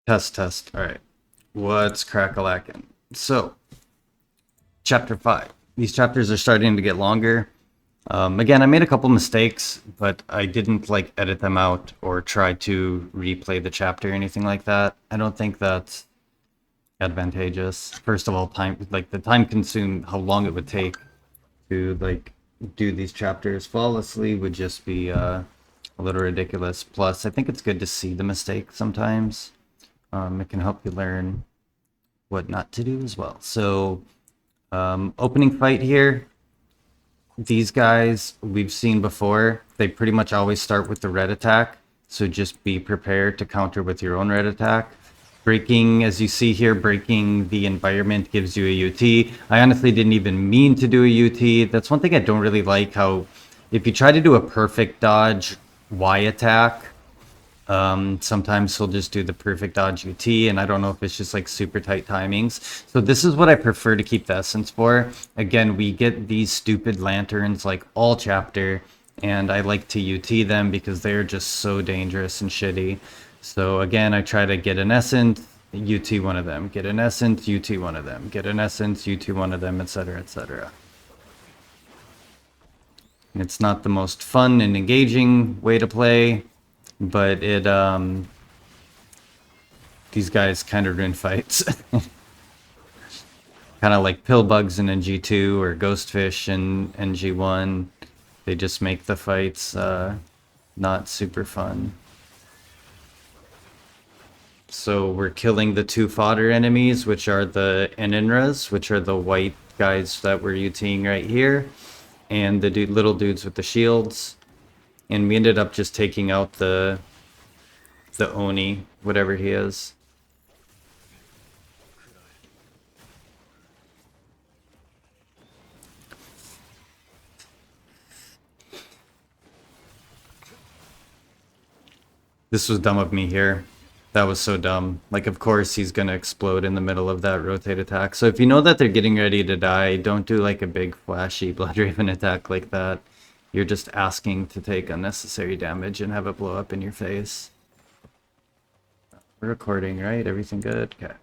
Test, test. All right. What's crack-a-lackin'? So, chapter 5. These chapters are starting to get longer. Again, I made a couple mistakes, but I didn't like edit them out or try to replay the chapter or anything like that. I don't think that's advantageous. First of all, time like the time consumed, how long it would take to like do these chapters flawlessly would just be a little ridiculous. Plus, I think it's good to see the mistakes sometimes. It can help you learn what not to do as well. So, opening fight here. These guys we've seen before. They pretty much always start with the red attack. So just be prepared to counter with your own red attack. Breaking, as you see here, breaking the environment gives you a UT. I honestly didn't even mean to do a UT. That's one thing I don't really like, how if you try to do a perfect dodge Y attack, sometimes he'll just do the perfect dodge UT, and I don't know if it's just like super tight timings. So this is what I prefer to keep the essence for. Again, we get these stupid lanterns like all chapter, and I like to UT them because they're just so dangerous and shitty. So again, I try to get an essence, UT one of them, get an essence, UT one of them, get an essence, UT one of them, etc., etc. It's not the most fun and engaging way to play, but these guys kind of ruin fights. Kind of like pill bugs in NG2 or ghostfish in NG1. They just make the fights not super fun. So we're killing the two fodder enemies, which are the Eninras, which are the white guys that we're UTing right here, and the little dudes with the shields. And we ended up just taking out the Oni, whatever he is. This was dumb of me here. That was so dumb. Like, of course he's gonna explode in the middle of that rotate attack. So if you know that they're getting ready to die, don't do like a big flashy Bloodraven attack like that. You're just asking to take unnecessary damage and have it blow up in your face. We're recording, right? Everything good? Okay.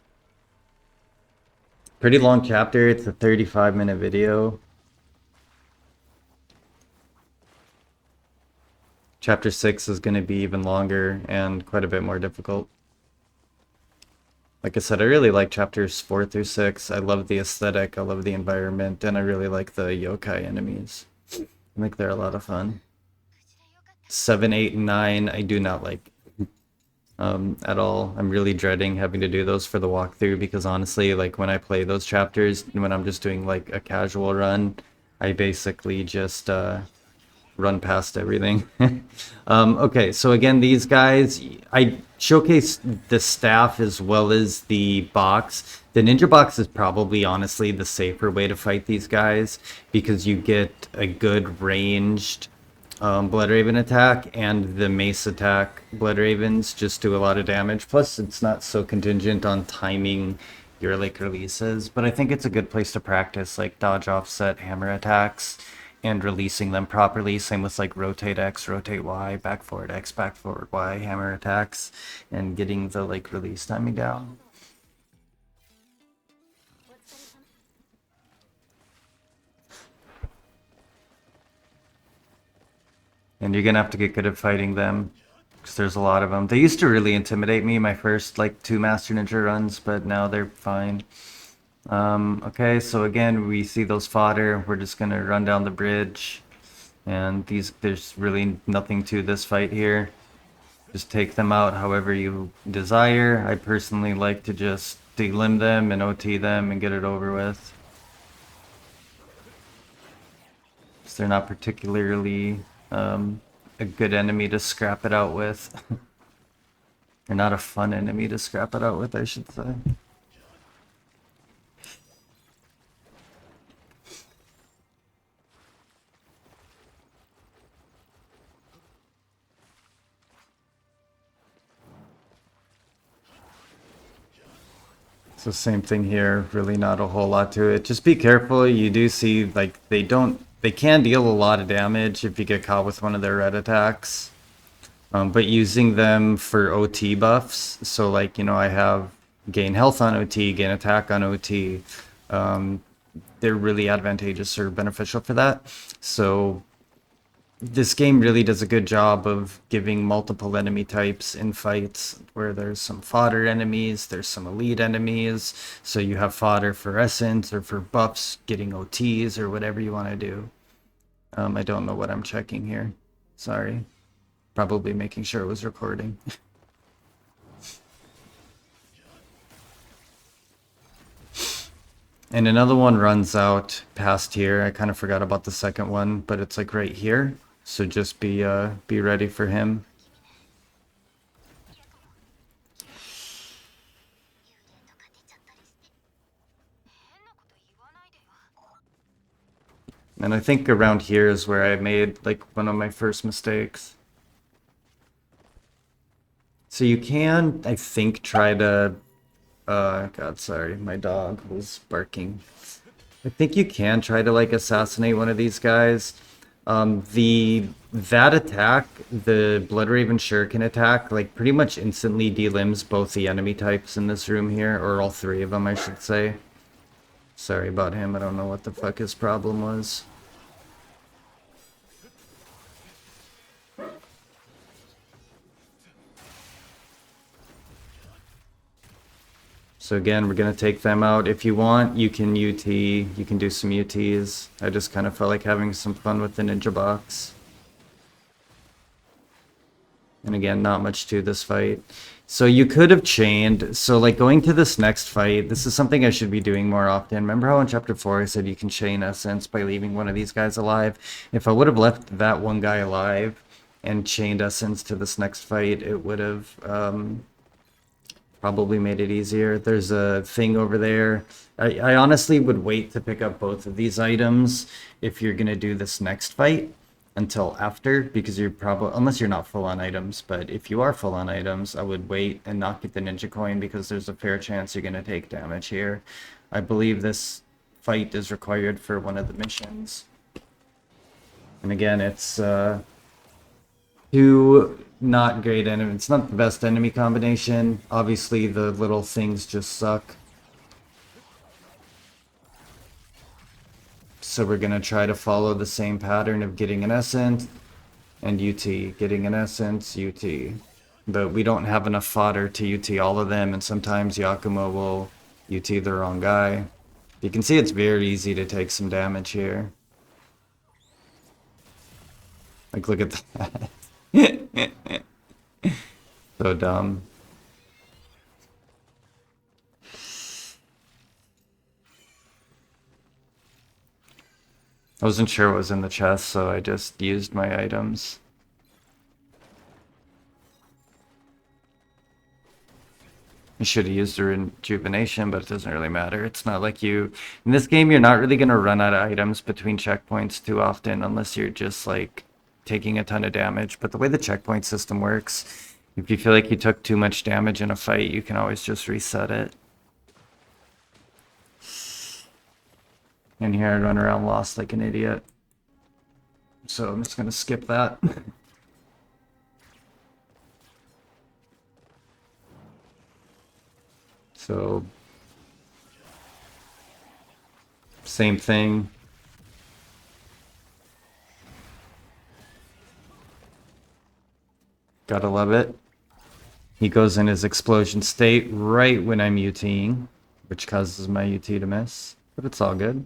Pretty long chapter. It's a 35-minute video. Chapter 6 is going to be even longer and quite a bit more difficult. Like I said, I really like chapters 4 through 6. I love the aesthetic, I love the environment, and I really like the yokai enemies. I think they're a lot of fun. 7, 8, and 9, I do not like at all. I'm really dreading having to do those for the walkthrough because honestly, like when I play those chapters, when I'm just doing like a casual run, I basically just run past everything. Okay, so again, these guys, I showcase the staff as well as the box. The ninja box is probably honestly the safer way to fight these guys because you get a good ranged Bloodraven attack, and the mace attack Bloodravens just do a lot of damage. Plus, it's not so contingent on timing your like releases, but I think it's a good place to practice like dodge offset hammer attacks and releasing them properly. Same with like rotate X, rotate Y, back forward X, back forward Y hammer attacks, and getting the like release timing down. And you're gonna have to get good at fighting them because there's a lot of them. They used to really intimidate me my first like 2 Master Ninja runs, but now they're fine. Okay, so again, we see those fodder. We're just gonna run down the bridge, and there's really nothing to this fight here. Just take them out however you desire. I personally like to just delimb them and OT them and get it over with. So they're not particularly a good enemy to scrap it out with. They're not a fun enemy to scrap it out with, I should say. So same thing here, really not a whole lot to it. Just be careful. You do see like they can deal a lot of damage if you get caught with one of their red attacks. but using them for OT buffs. So like, you know, I have gain health on OT, gain attack on OT. They're really advantageous or beneficial for that. So this game really does a good job of giving multiple enemy types in fights where there's some fodder enemies, there's some elite enemies. So you have fodder for essence or for buffs, getting OTs or whatever you want to do. I don't know what I'm checking here. Sorry. Probably making sure it was recording. And another one runs out past here. I kind of forgot about the second one, but it's like right here. So just be ready for him. And I think around here is where I made like one of my first mistakes. So you can, I think, try to God, sorry, my dog was barking. I think you can try to like assassinate one of these guys. That attack, the Bloodraven Shuriken attack, like pretty much instantly delimbs both the enemy types in this room here, or all three of them, I should say. Sorry about him, I don't know what the fuck his problem was. So again, we're gonna take them out. If you want, you can UT, you can do some UTs. I just kind of felt like having some fun with the ninja box. And again, not much to this fight. So you could have chained. So like going to this next fight, this is something I should be doing more often. Remember how in chapter 4 I said you can chain essence by leaving one of these guys alive? If I would have left that one guy alive and chained essence to this next fight, it would have probably made it easier. There's a thing over there. I honestly would wait to pick up both of these items if you're going to do this next fight until after, because you're probably, unless you're not full on items, but if you are full on items, I would wait and not get the ninja coin because there's a fair chance you're going to take damage here. I believe this fight is required for one of the missions. And again, it's two not great enemies. It's not the best enemy combination. Obviously, the little things just suck. So we're going to try to follow the same pattern of getting an essence and UT, getting an essence, UT. But we don't have enough fodder to UT all of them, and sometimes Yakumo will UT the wrong guy. You can see it's very easy to take some damage here. Like, look at that. So dumb. I wasn't sure what was in the chest, so I just used my items. I should have used a rejuvenation, but it doesn't really matter. It's not like you... In this game, you're not really going to run out of items between checkpoints too often, unless you're just, like, taking a ton of damage. But the way the checkpoint system works, if you feel like you took too much damage in a fight, you can always just reset it. And here I run around lost like an idiot. So I'm just gonna skip that. So same thing. Gotta love it. He goes in his explosion state right when I'm UTing, which causes my UT to miss, but it's all good.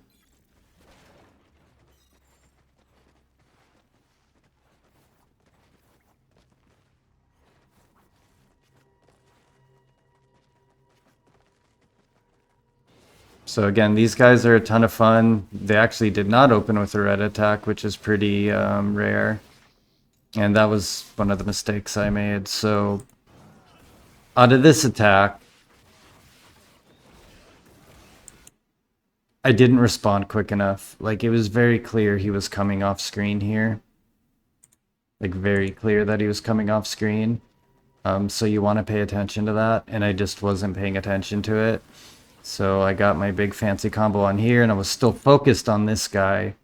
So again, these guys are a ton of fun. They actually did not open with a red attack, which is pretty rare. And that was one of the mistakes I made. So out of this attack, I didn't respond quick enough. Like, it was very clear he was coming off screen here. Like, very clear that he was coming off screen. So you want to pay attention to that, and I just wasn't paying attention to it. So I got my big fancy combo on here, and I was still focused on this guy.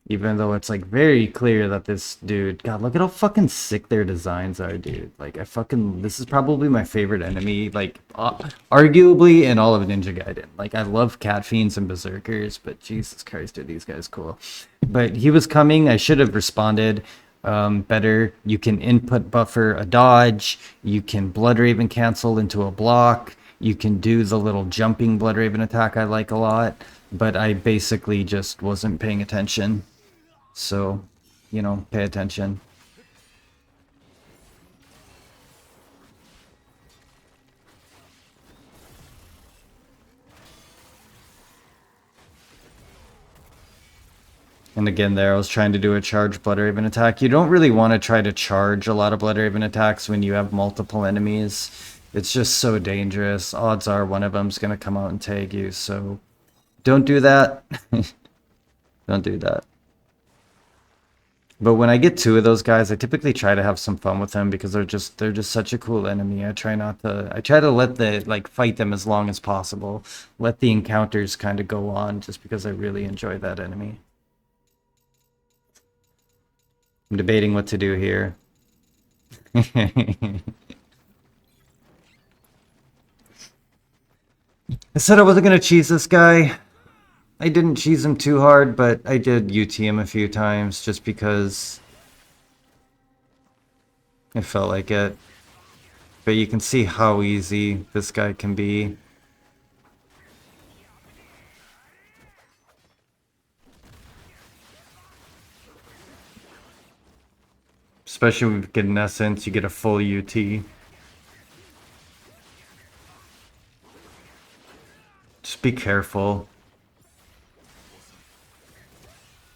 Even though it's like very clear that this dude, God, look at how fucking sick their designs are, dude. Like this is probably my favorite enemy, like arguably in all of Ninja Gaiden. Like I love Cat Fiends and Berserkers, but Jesus Christ, are these guys cool. But he was coming, I should have responded better. You can input buffer a dodge, you can Blood Raven cancel into a block, you can do the little jumping Blood Raven attack I like a lot, but I basically just wasn't paying attention. So, pay attention. And again, there I was trying to do a charge Blood Raven attack. You don't really want to try to charge a lot of Blood Raven attacks when you have multiple enemies. It's just so dangerous. Odds are one of them's going to come out and tag you, so don't do that. Don't do that. But when I get two of those guys, I typically try to have some fun with them because they're just such a cool enemy. I try to let fight them as long as possible. Let the encounters kind of go on just because I really enjoy that enemy. I'm debating what to do here. I said I wasn't gonna cheese this guy. I didn't cheese him too hard, but I did UT him a few times just because I felt like it. But you can see how easy this guy can be. Especially when you get an essence, you get a full UT. Just be careful.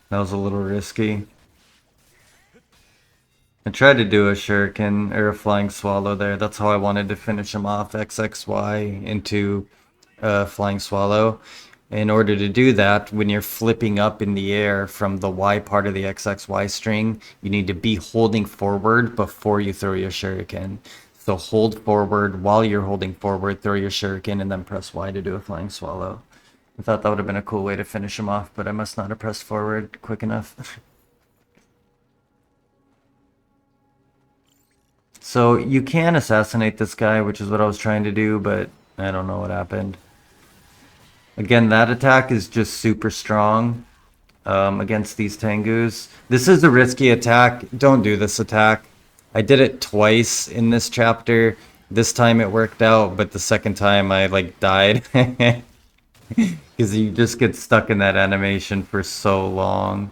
That was a little risky. I tried to do a shuriken or a flying swallow there. That's how I wanted to finish him off. XXY into flying swallow. In order to do that, when you're flipping up in the air from the Y part of the XXY string, you need to be holding forward before you throw your shuriken. So hold forward while you're holding forward, throw your shuriken, and then press Y to do a flying swallow. I thought that would have been a cool way to finish him off, but I must not have pressed forward quick enough. So you can assassinate this guy, which is what I was trying to do, but I don't know what happened. Again, that attack is just super strong against these Tengus. This is a risky attack. Don't do this attack. I did it twice in this chapter. This time it worked out, but the second time I died. Because you just get stuck in that animation for so long.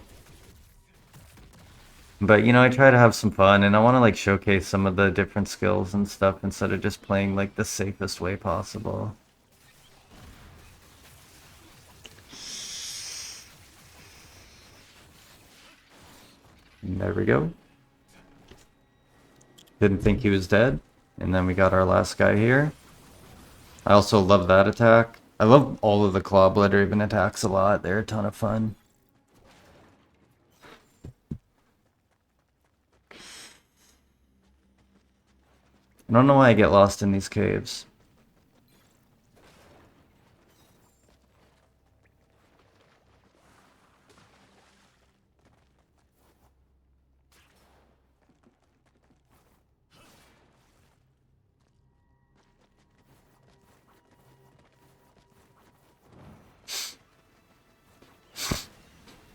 But I try to have some fun and I want to showcase some of the different skills and stuff instead of just playing the safest way possible. And there we go. Didn't think he was dead. And then we got our last guy here. I also love that attack. I love all of the Claw Blood Raven attacks a lot. They're a ton of fun. I don't know why I get lost in these caves.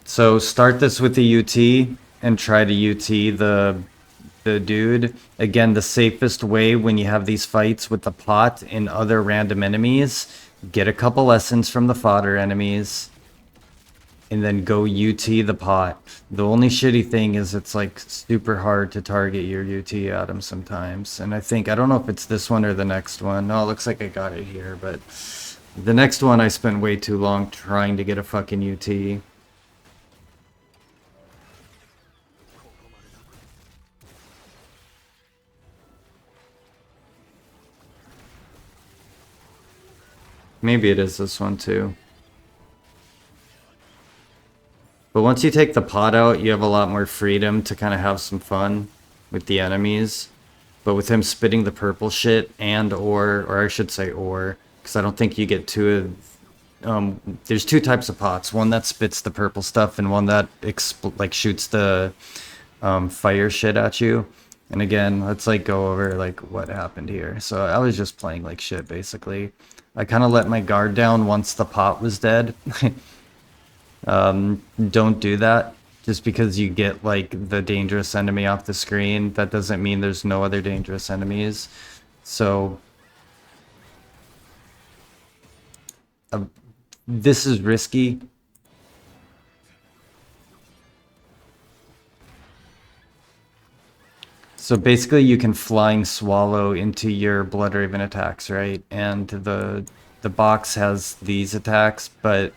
So start this with the UT and try to UT the dude. Again, the safest way when you have these fights with the pot and other random enemies, get a couple lessons from the fodder enemies and then go UT the pot. The only shitty thing is it's super hard to target your UT at him sometimes. And I don't know if it's this one or the next one. No, it looks like I got it here, but the next one I spent way too long trying to get a fucking UT. Maybe it is this one too. But once you take the pot out, you have a lot more freedom to kind of have some fun with the enemies. But with him spitting the purple shit and or I should say or, because I don't think you get two of there's two types of pots. One that spits the purple stuff, and one that like shoots the fire shit at you. And again, let's like go over like what happened here. So I was just playing like shit basically. I kind of let my guard down once the pot was dead. Don't do that. Just because you get like the dangerous enemy off the screen, that doesn't mean there's no other dangerous enemies. So this is risky. So basically you can flying swallow into your Blood Raven attacks, right? And the box has these attacks, but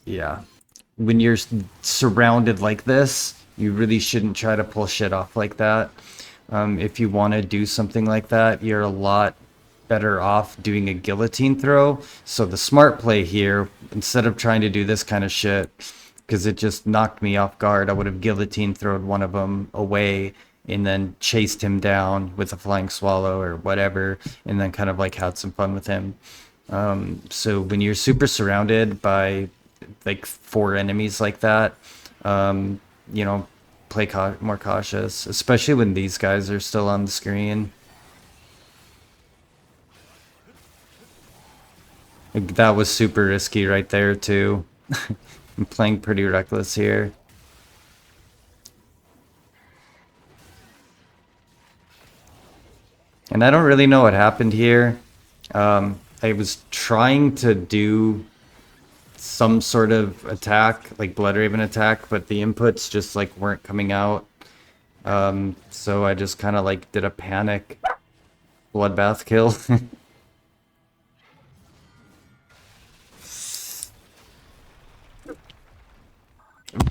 yeah. When you're surrounded like this, you really shouldn't try to pull shit off like that. If you want to do something like that, you're a lot better off doing a guillotine throw. So the smart play here, instead of trying to do this kind of shit, because it just knocked me off guard, I would have guillotine thrown one of them away and then chased him down with a flying swallow or whatever, and then kind of like had some fun with him. So when you're super surrounded by like four enemies like that, you know, play more cautious, especially when these guys are still on the screen. Like, that was super risky right there too. I'm playing pretty reckless here. And I don't really know what happened here. I was trying to do some sort of attack, like Blood Raven attack, but the inputs just like weren't coming out. So I just kind of like did a panic bloodbath kill.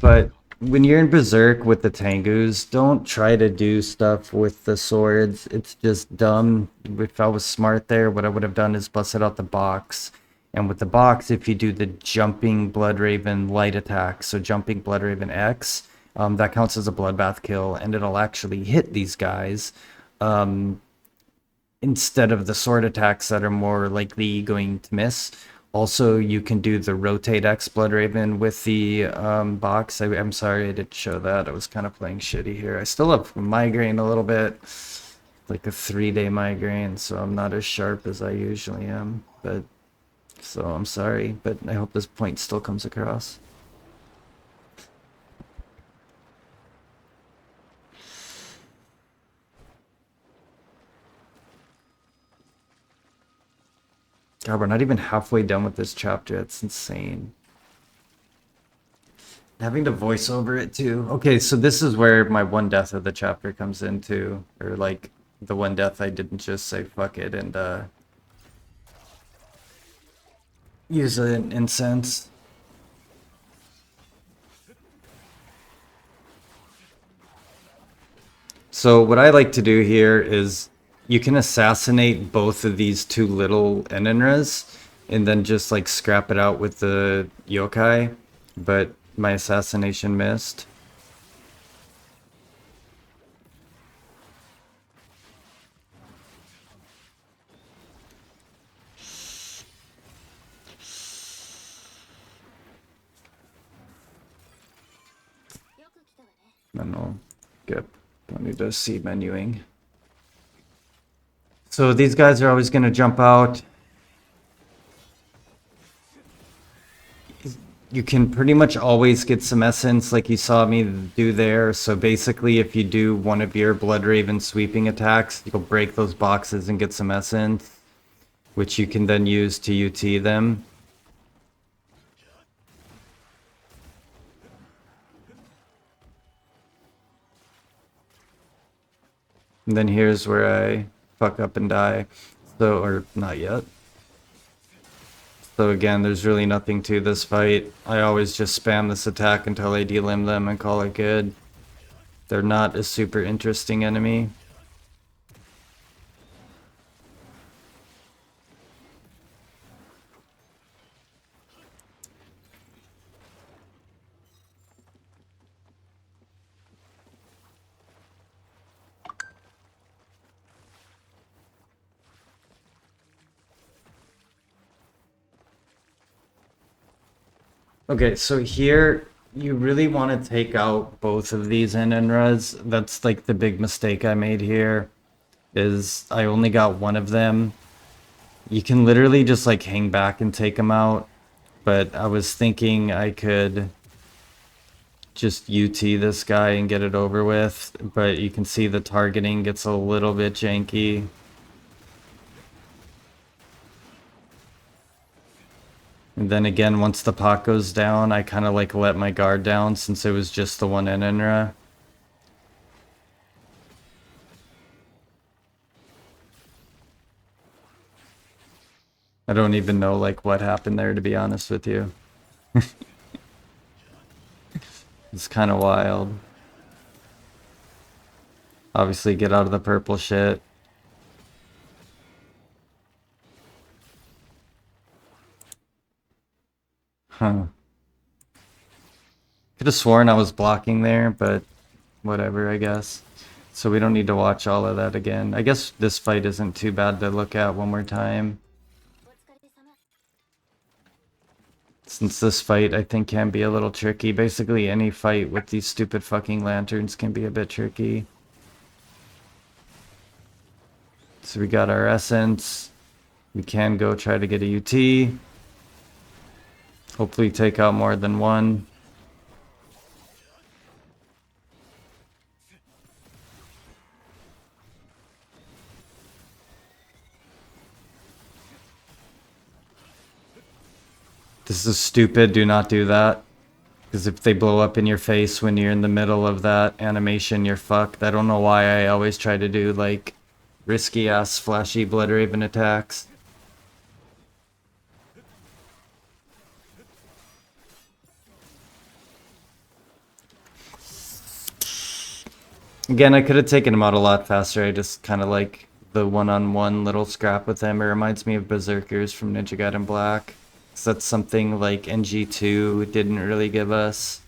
But when you're in Berserk with the Tengus, don't try to do stuff with the swords. It's just dumb. If I was smart there, what I would have done is busted out the box. And with the box, if you do the jumping Blood Raven light attack, so jumping Blood Raven X, that counts as a bloodbath kill, and it'll actually hit these guys. Instead of the sword attacks that are more likely going to miss. Also, you can do the rotate X Blood Raven with the box. I'm sorry I didn't show that. I was kind of playing shitty here. I still have migraine a little bit, like a 3-day migraine, so I'm not as sharp as I usually am. But so I'm sorry, but I hope this point still comes across. God, we're not even halfway done with this chapter. It's insane. Having to voice over it too. Okay, so this is where my one death of the chapter comes into, or like the one death I didn't just say fuck it and use an incense. So what I like to do here is you can assassinate both of these two little Enenras and then just like scrap it out with the yokai, but my assassination missed. No, good. Don't need to see menuing. So these guys are always going to jump out. You can pretty much always get some essence like you saw me do there. So basically, if you do one of your Blood Raven sweeping attacks, you'll break those boxes and get some essence, which you can then use to UT them. And then here's where I fuck up and die. So, or not yet. So again, there's really nothing to this fight. I always just spam this attack until I delimb them and call it good. They're not a super interesting enemy. Okay, so here you really want to take out both of these Enenras. That's like the big mistake I made here, is I only got one of them. You can literally just like hang back and take them out, but I was thinking I could just UT this guy and get it over with, but you can see the targeting gets a little bit janky. And then again, once the pot goes down, I kind of like let my guard down since it was just the one Enenra. I don't even know like what happened there, to be honest with you. It's kind of wild. Obviously, get out of the purple shit. Huh. Could have sworn I was blocking there, but whatever, I guess. So we don't need to watch all of that again. I guess this fight isn't too bad to look at one more time. Since this fight, I think, can be a little tricky. Basically, any fight with these stupid fucking lanterns can be a bit tricky. So we got our essence. We can go try to get a UT. Hopefully take out more than one. This is stupid, do not do that. Because if they blow up in your face when you're in the middle of that animation, you're fucked. I don't know why I always try to do, like, risky-ass, flashy Bloodraven attacks. Again, I could have taken him out a lot faster. I just kind of like the one-on-one little scrap with him. It reminds me of Berserkers from Ninja Gaiden Black. So that's something like NG2 didn't really give us.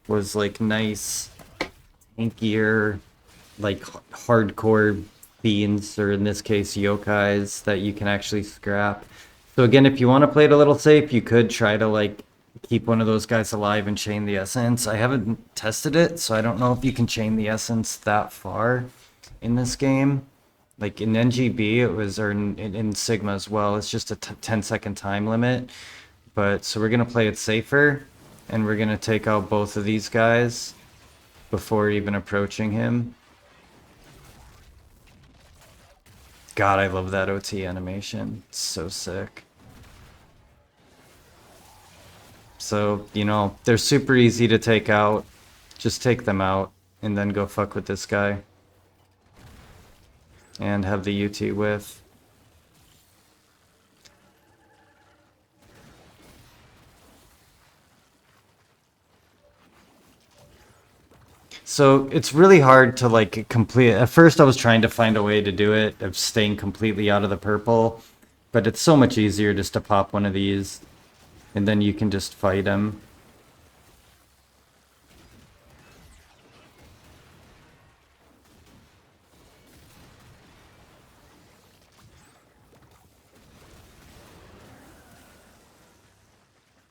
Was like nice, tankier, like hardcore fiends, or in this case yokais, that you can actually scrap. So again, if you want to play it a little safe, you could try to like keep one of those guys alive and chain the essence. I haven't tested it, so I don't know if you can chain the essence that far in this game. Like in NGB, it was, or in Sigma as well, it's just a 10-second time limit. But so we're gonna play it safer, and we're gonna take out both of these guys before even approaching him. God, I love that OT animation. It's so sick. So, you know, they're super easy to take out. Just take them out and then go fuck with this guy. And have the UT with. So it's really hard to like complete. At first I was trying to find a way to do it of staying completely out of the purple, but it's so much easier just to pop one of these and then you can just fight him.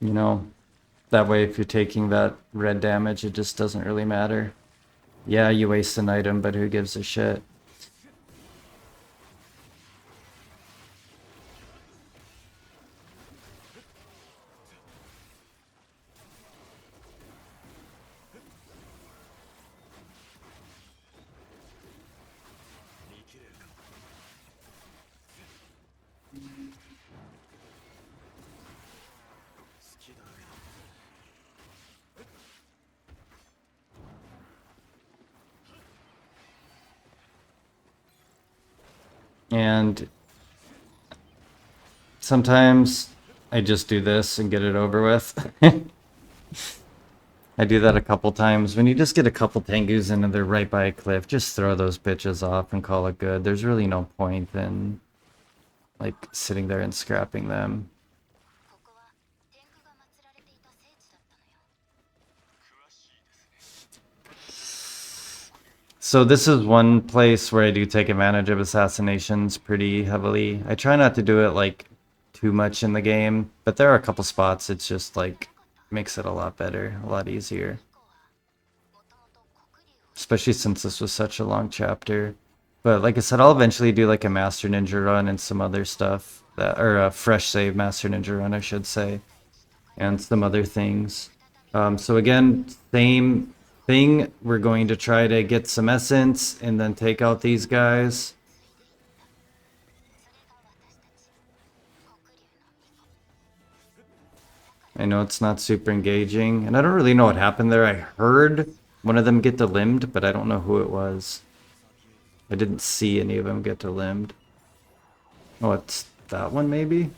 You know, that way if you're taking that red damage, it just doesn't really matter. Yeah, you waste an item, but who gives a shit? And sometimes I just do this and get it over with. I do that a couple times. When you just get a couple Tengus in and they're right by a cliff, just throw those bitches off and call it good. There's really no point in like sitting there and scrapping them. So this is one place where I do take advantage of assassinations pretty heavily. I try not to do it like too much in the game, but there are a couple spots it's just like makes it a lot better, a lot easier. Especially since this was such a long chapter. But like I said, I'll eventually do like a Master Ninja run and some other stuff that, or a fresh save Master Ninja run, I should say, and some other things. So again, same thing. We're going to try to get some essence and then take out these guys. I know it's not super engaging, and I don't really know what happened there. I heard one of them get limbed, but I don't know who it was. I didn't see any of them get limbed. Oh, it's that one maybe?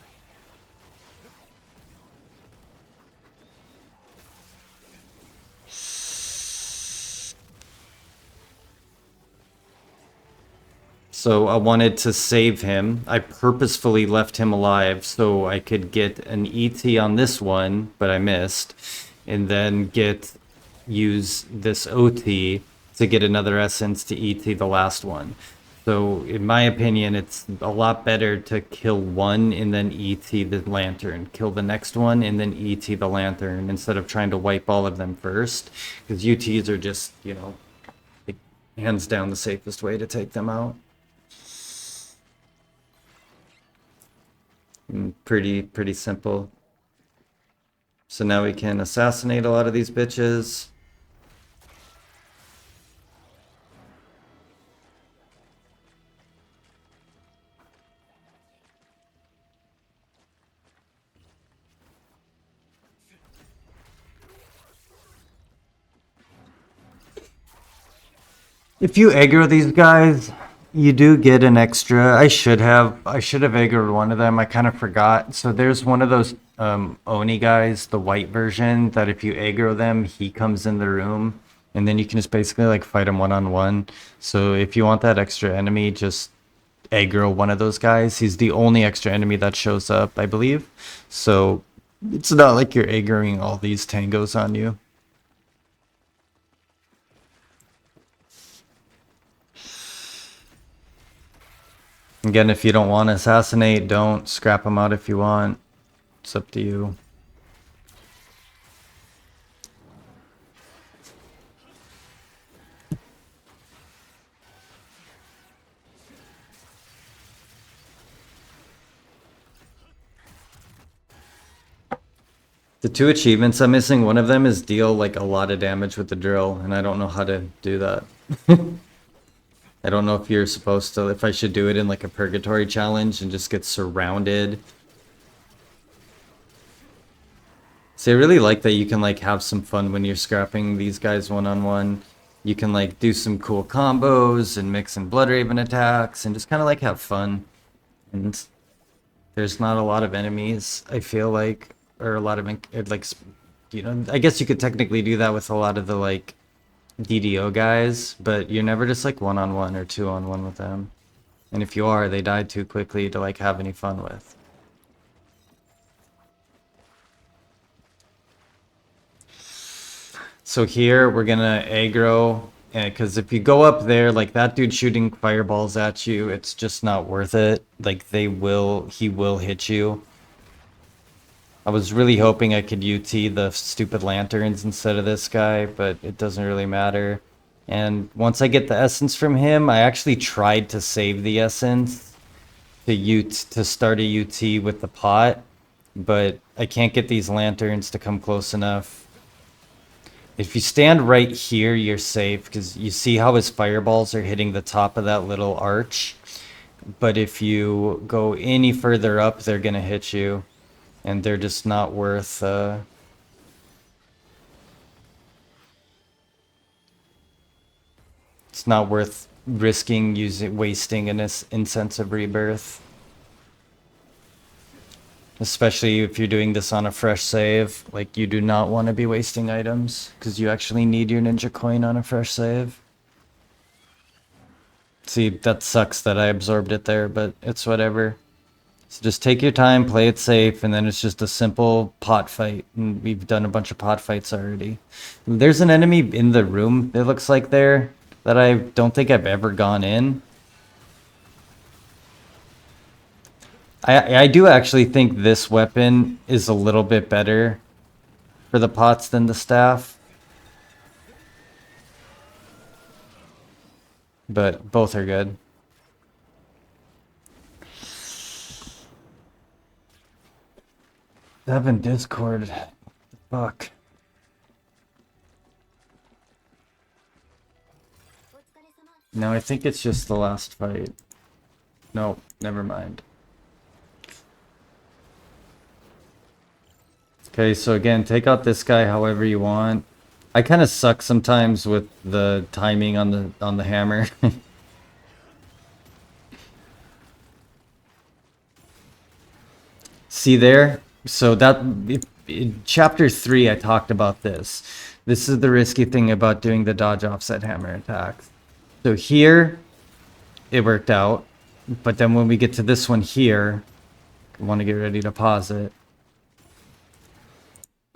So I wanted to save him. I purposefully left him alive so I could get an ET on this one, but I missed. And then use this OT to get another essence to ET the last one. So in my opinion, it's a lot better to kill one and then ET the lantern. Kill the next one and then ET the lantern instead of trying to wipe all of them first. Because UTs are just, you know, like, hands down the safest way to take them out. Pretty simple. So now we can assassinate a lot of these bitches. If you aggro these guys, you do get an extra. I should have aggroed one of them. I kind of forgot. So there's one of those Oni guys, the white version, that if you aggro them, he comes in the room, and then you can just basically like fight him one-on-one. So if you want that extra enemy, just aggro one of those guys. He's the only extra enemy that shows up, I believe. So it's not like you're aggroing all these tangos on you. Again, if you don't want to assassinate, don't. Scrap them out if you want. It's up to you. The two achievements I'm missing, one of them is deal like a lot of damage with the drill, and I don't know how to do that. I don't know if you're supposed to, if I should do it in like a purgatory challenge and just get surrounded. See, I really like that you can like have some fun when you're scrapping these guys one-on-one. You can like do some cool combos and mix in Bloodraven attacks and just kind of like have fun. And there's not a lot of enemies, I feel like, or a lot of like, you know, I guess you could technically do that with a lot of the like DDO guys, but you're never just like one-on-one or two-on-one with them. And if you are, they die too quickly to like have any fun with. So here we're gonna aggro, because if you go up there, like that dude shooting fireballs at you, it's just not worth it. Like he will hit you. I was really hoping I could UT the stupid lanterns instead of this guy, but it doesn't really matter. And once I get the essence from him, I actually tried to save the essence to start a UT with the pot, but I can't get these lanterns to come close enough. If you stand right here, you're safe, because you see how his fireballs are hitting the top of that little arch. But if you go any further up, they're gonna hit you. And they're just not worth it's not worth risking wasting an incense of rebirth. Especially if you're doing this on a fresh save. Like, you do not want to be wasting items, because you actually need your ninja coin on a fresh save. See, that sucks that I absorbed it there, but it's whatever. So just take your time, play it safe, and then it's just a simple pot fight. And we've done a bunch of pot fights already. There's an enemy in the room, it looks like there, that I don't think I've ever gone in. I do actually think this weapon is a little bit better for the pots than the staff. But both are good. Seven Discord. Fuck. No, I think it's just the last fight. No, never mind. Okay, so again, take out this guy however you want. I kind of suck sometimes with the timing on the hammer. See there? So that in chapter 3 I talked about this. This is the risky thing about doing the dodge offset hammer attacks. So here it worked out, but then when we get to this one here, I want to get ready to pause it.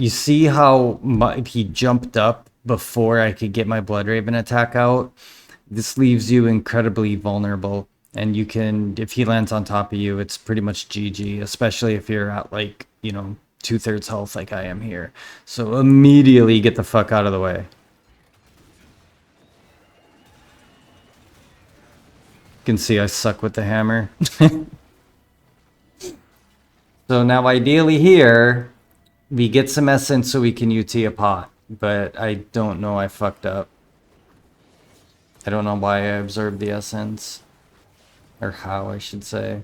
You see how he jumped up before I could get my Bloodraven attack out? This leaves you incredibly vulnerable. And you can, if he lands on top of you, it's pretty much GG, especially if you're at like, you know, 2/3 health like I am here. So immediately get the fuck out of the way. You can see I suck with the hammer. So now ideally here, we get some essence so we can UT a pot. But I don't know, I fucked up. I don't know why I absorbed the essence. Or how, I should say.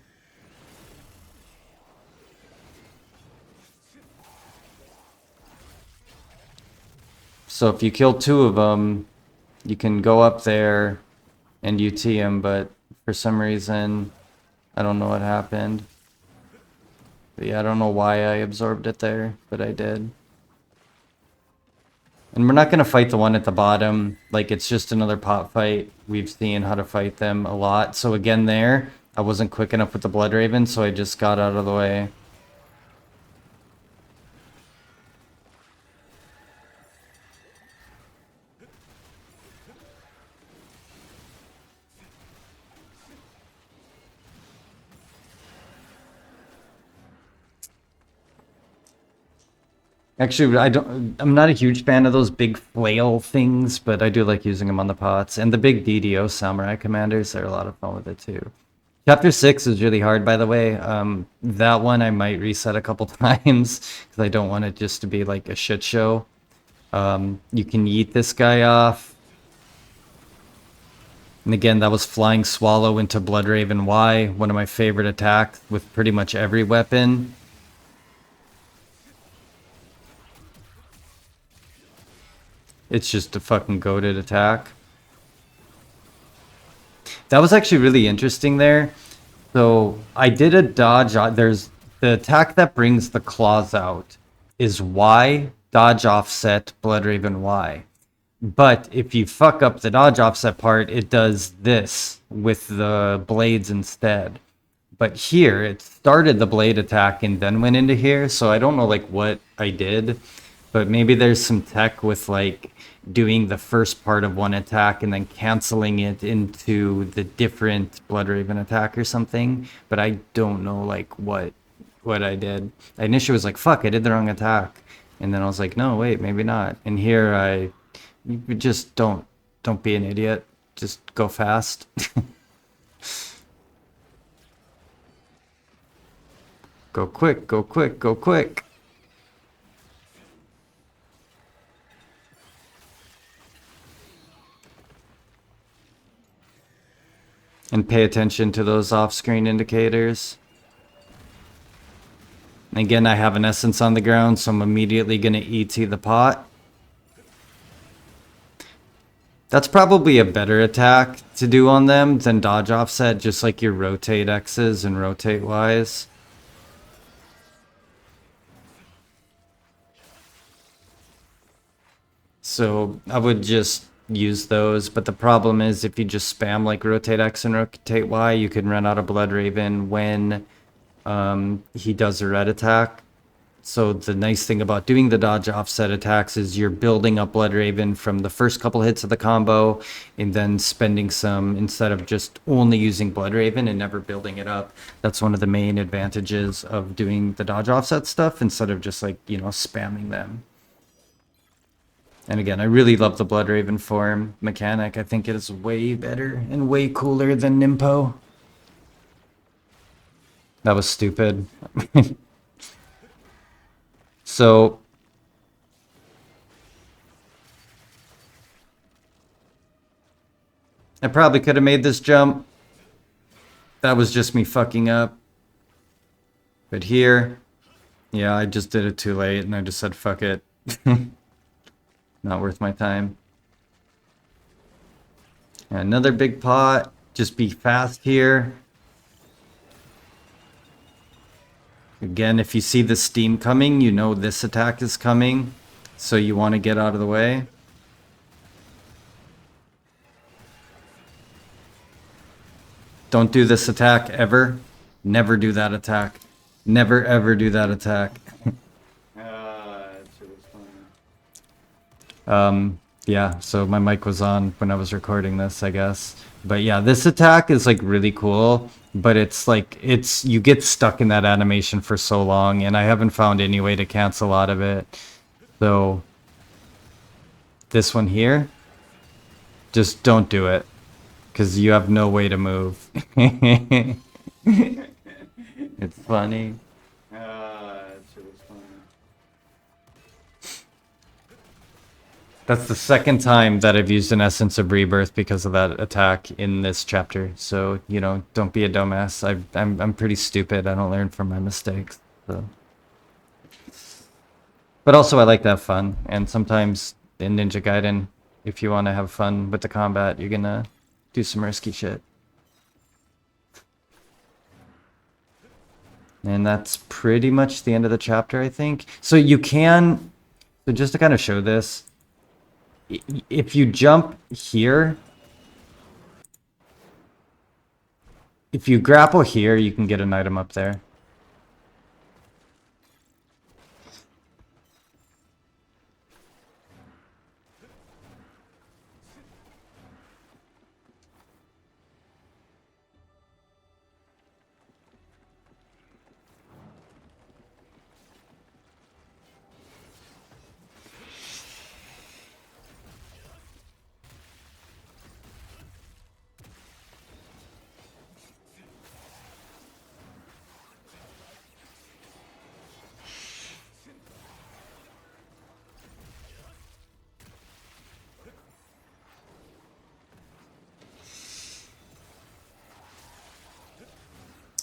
So if you kill 2 of them, you can go up there and UT them, but for some reason, I don't know what happened. But yeah, I don't know why I absorbed it there, but I did. And we're not going to fight the one at the bottom. Like, it's just another pot fight. We've seen how to fight them a lot. So again there, I wasn't quick enough with the Bloodraven, so I just got out of the way. Actually, I'm not a huge fan of those big flail things, but I do like using them on the pots. And the big DDO Samurai Commanders, they're a lot of fun with it too. Chapter 6 is really hard, by the way. That one I might reset a couple times, because I don't want it just to be like a shit show. You can yeet this guy off. And again, that was Flying Swallow into Bloodraven Y, one of my favorite attacks with pretty much every weapon. It's just a fucking goated attack. That was actually really interesting there. So I did a dodge. There's the attack that brings the claws out is Y, dodge offset, Bloodraven Y. But if you fuck up the dodge offset part, it does this with the blades instead. But here, it started the blade attack and then went into here. So I don't know like what I did. But maybe there's some tech with like doing the first part of one attack and then canceling it into the different Bloodraven attack or something. But I don't know like what I did. I initially was like, fuck, I did the wrong attack. And then I was like, no, wait, maybe not. And here you just don't be an idiot. Just go fast. Go quick, go quick, go quick. And pay attention to those off-screen indicators. Again, I have an essence on the ground, so I'm immediately going to ET the pot. That's probably a better attack to do on them than dodge offset, just like your rotate X's and rotate Y's. So I would just use those, but the problem is if you just spam like rotate X and rotate Y, you can run out of Bloodraven when he does a red attack. So the nice thing about doing the dodge offset attacks is you're building up Bloodraven from the first couple hits of the combo and then spending some instead of just only using Bloodraven and never building it up. That's one of the main advantages of doing the dodge offset stuff instead of just like, you know, spamming them. And again, I really love the Blood Raven form mechanic. I think it is way better and way cooler than Nimpo. That was stupid. So I probably could have made this jump. That was just me fucking up. But here, yeah, I just did it too late and I just said fuck it. Not worth my time. And another big pot. Just be fast here. Again, if you see the steam coming, you know this attack is coming. So you want to get out of the way. Don't do this attack ever. Never do that attack. Never ever do that attack. Yeah, so my mic was on when I was recording this, I guess. But yeah, this attack is like really cool, but it's like you get stuck in that animation for so long, and I haven't found any way to cancel out of it. So this one here, just don't do it, because you have no way to move. It's funny. That's the second time that I've used an Essence of Rebirth because of that attack in this chapter. So, you know, don't be a dumbass. I'm pretty stupid. I don't learn from my mistakes. So. But also I like to have fun. And sometimes in Ninja Gaiden, if you want to have fun with the combat, you're gonna do some risky shit. And that's pretty much the end of the chapter, I think. So you can... So just to kind of show this, if you jump here, if you grapple here, you can get an item up there.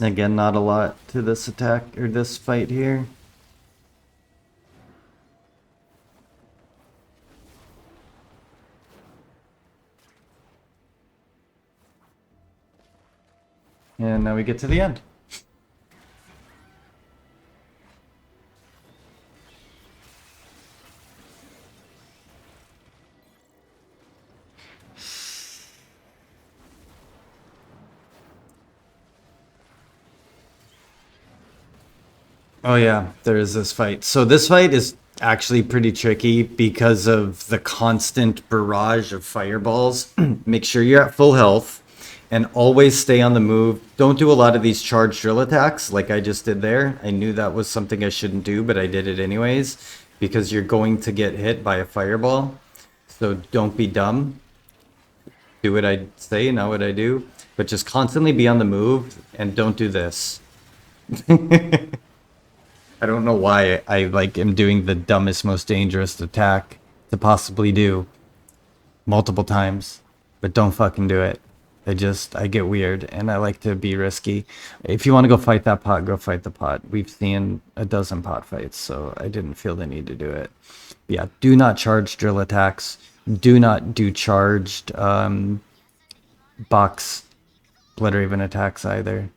Again, not a lot to this attack or this fight here. And now we get to the end. Oh yeah, there is this fight. So this fight is actually pretty tricky because of the constant barrage of fireballs. Make sure you're at full health and always stay on the move. Don't do a lot of these charge drill attacks like I just did there. I knew that was something I shouldn't do, but I did it anyways because you're going to get hit by a fireball. So don't be dumb. Do what I say, not what I do. But just constantly be on the move and don't do this. I don't know why I like am doing the dumbest, most dangerous attack to possibly do multiple times, but don't fucking do it. I get weird and I like to be risky. If you want to go fight that pot, go fight the pot. We've seen a dozen pot fights, so I didn't feel the need to do it. But yeah, do not charge drill attacks. Do not do charged box Blood Raven attacks either.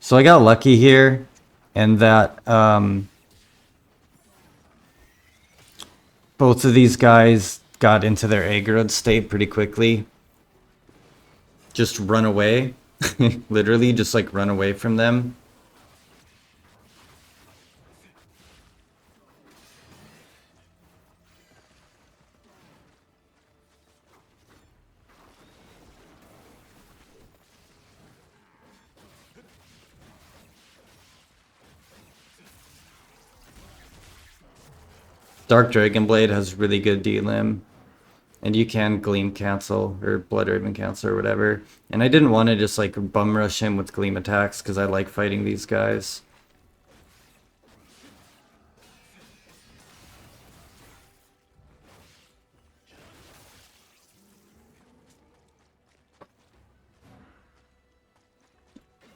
So I got lucky here, and that both of these guys got into their aggroed state pretty quickly. Just run away. Literally, just like run away from them. Dark Dragon Blade has really good D-Lim. And you can Gleam cancel, or Blood Raven cancel, or whatever. And I didn't want to just like bum rush him with Gleam attacks, because I like fighting these guys.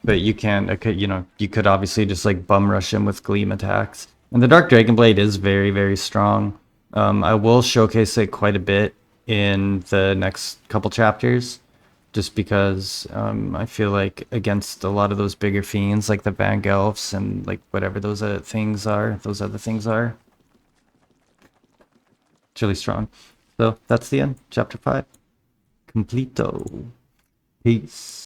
But you can, you know, you could obviously just like bum rush him with Gleam attacks. And the Dark Dragon Blade is very, very strong. I will showcase it quite a bit in the next couple chapters, just because I feel like against a lot of those bigger fiends, like the Vangelfs and like whatever those other things are, it's really strong. So that's the end. Chapter 5. Completo. Peace.